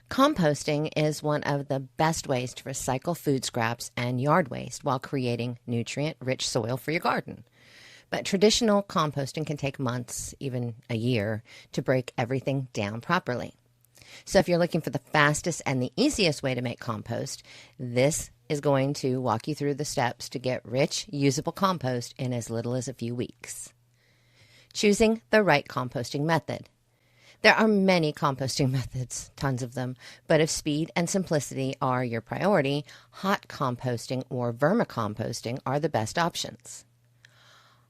Composting is one of the best ways to recycle food scraps and yard waste while creating nutrient-rich soil for your garden. But traditional composting can take months, even a year, to break everything down properly. So if you're looking for the fastest and the easiest way to make compost, this is going to walk you through the steps to get rich, usable compost in as little as a few weeks. Choosing the right composting method. There are many composting methods, tons of them, but if speed and simplicity are your priority, hot composting or vermicomposting are the best options.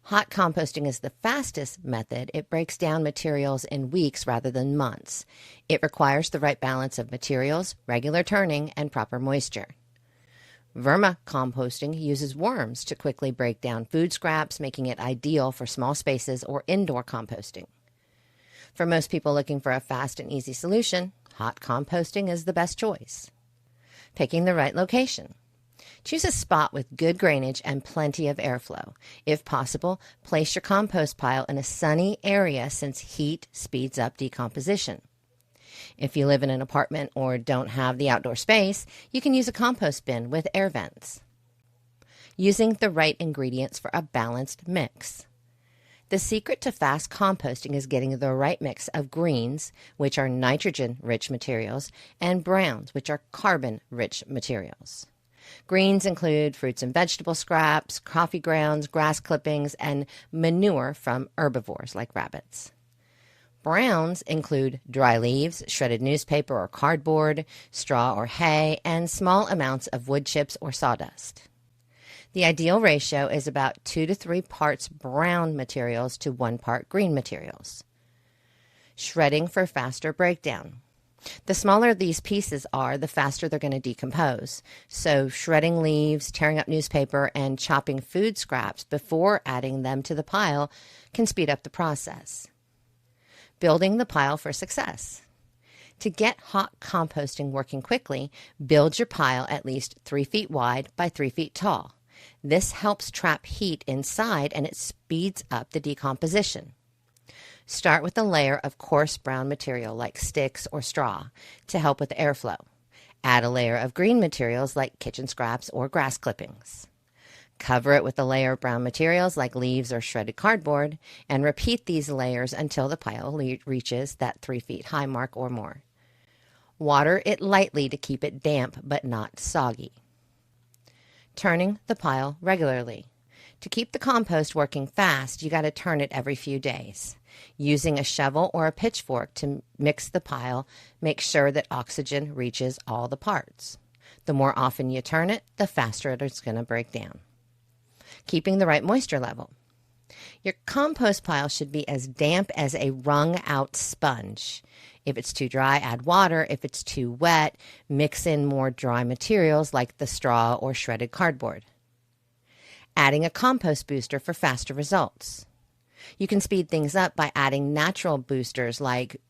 Hot composting is the fastest method. It breaks down materials in weeks rather than months. It requires the right balance of materials, regular turning, and proper moisture. Vermicomposting uses worms to quickly break down food scraps, making it ideal for small spaces or indoor composting. For most people looking for a fast and easy solution, hot composting is the best choice. Picking the right location. Choose a spot with good drainage and plenty of airflow. If possible, place your compost pile in a sunny area since heat speeds up decomposition. If you live in an apartment or don't have the outdoor space, you can use a compost bin with air vents. Using the right ingredients for a balanced mix. The secret to fast composting is getting the right mix of greens, which are nitrogen-rich materials, and browns, which are carbon-rich materials. Greens include fruits and vegetable scraps, coffee grounds, grass clippings, and manure from herbivores like rabbits. Browns include dry leaves, shredded newspaper or cardboard, straw or hay, and small amounts of wood chips or sawdust. The ideal ratio is about 2 to 3 parts brown materials to 1 part green materials. Shredding for faster breakdown. The smaller these pieces are, the faster they're going to decompose. So shredding leaves, tearing up newspaper, and chopping food scraps before adding them to the pile can speed up the process. Building the pile for success. To get hot composting working quickly, build your pile at least 3 feet wide by 3 feet tall. This helps trap heat inside and it speeds up the decomposition. Start with a layer of coarse brown material like sticks or straw to help with airflow. Add a layer of green materials like kitchen scraps or grass clippings. Cover it with a layer of brown materials like leaves or shredded cardboard and repeat these layers until the pile reaches that 3 feet high mark or more. Water it lightly to keep it damp but not soggy. Turning the pile regularly. To keep the compost working fast, you got to turn it every few days. Using a shovel or a pitchfork to mix the pile, make sure that oxygen reaches all the parts. The more often you turn it, the faster it's going to break down. Keeping the right moisture level. Your compost pile should be as damp as a wrung-out sponge. If it's too dry, add water. If it's too wet, mix in more dry materials like the straw or shredded cardboard. Adding a compost booster for faster results. You can speed things up by adding natural boosters like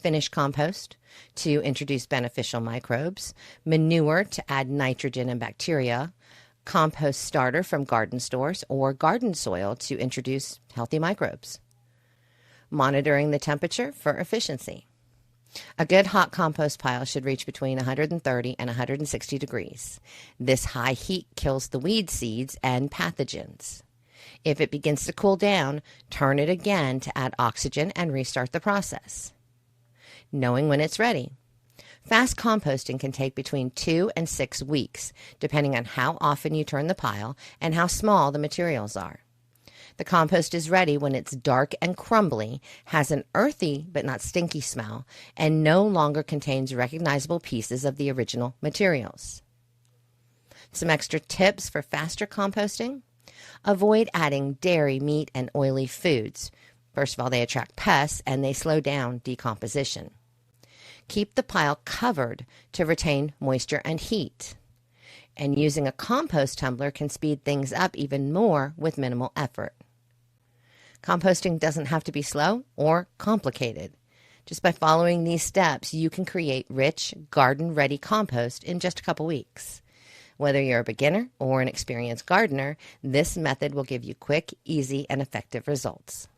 finished compost to introduce beneficial microbes, manure to add nitrogen and bacteria, compost starter from garden stores, or garden soil to introduce healthy microbes. Monitoring the temperature for efficiency. A good hot compost pile should reach between 130 and 160 degrees. This high heat kills the weed seeds and pathogens. If it begins to cool down, turn it again to add oxygen and restart the process. Knowing when it's ready. Fast composting can take between 2 and 6 weeks, depending on how often you turn the pile and how small the materials are. The compost is ready when it's dark and crumbly, has an earthy but not stinky smell, and no longer contains recognizable pieces of the original materials. Some extra tips for faster composting. Avoid adding dairy, meat, and oily foods. First of all, they attract pests and they slow down decomposition. Keep the pile covered to retain moisture and heat. And using a compost tumbler can speed things up even more with minimal effort. Composting doesn't have to be slow or complicated. Just by following these steps, you can create rich, garden-ready compost in just a couple weeks. Whether you're a beginner or an experienced gardener, this method will give you quick, easy, and effective results.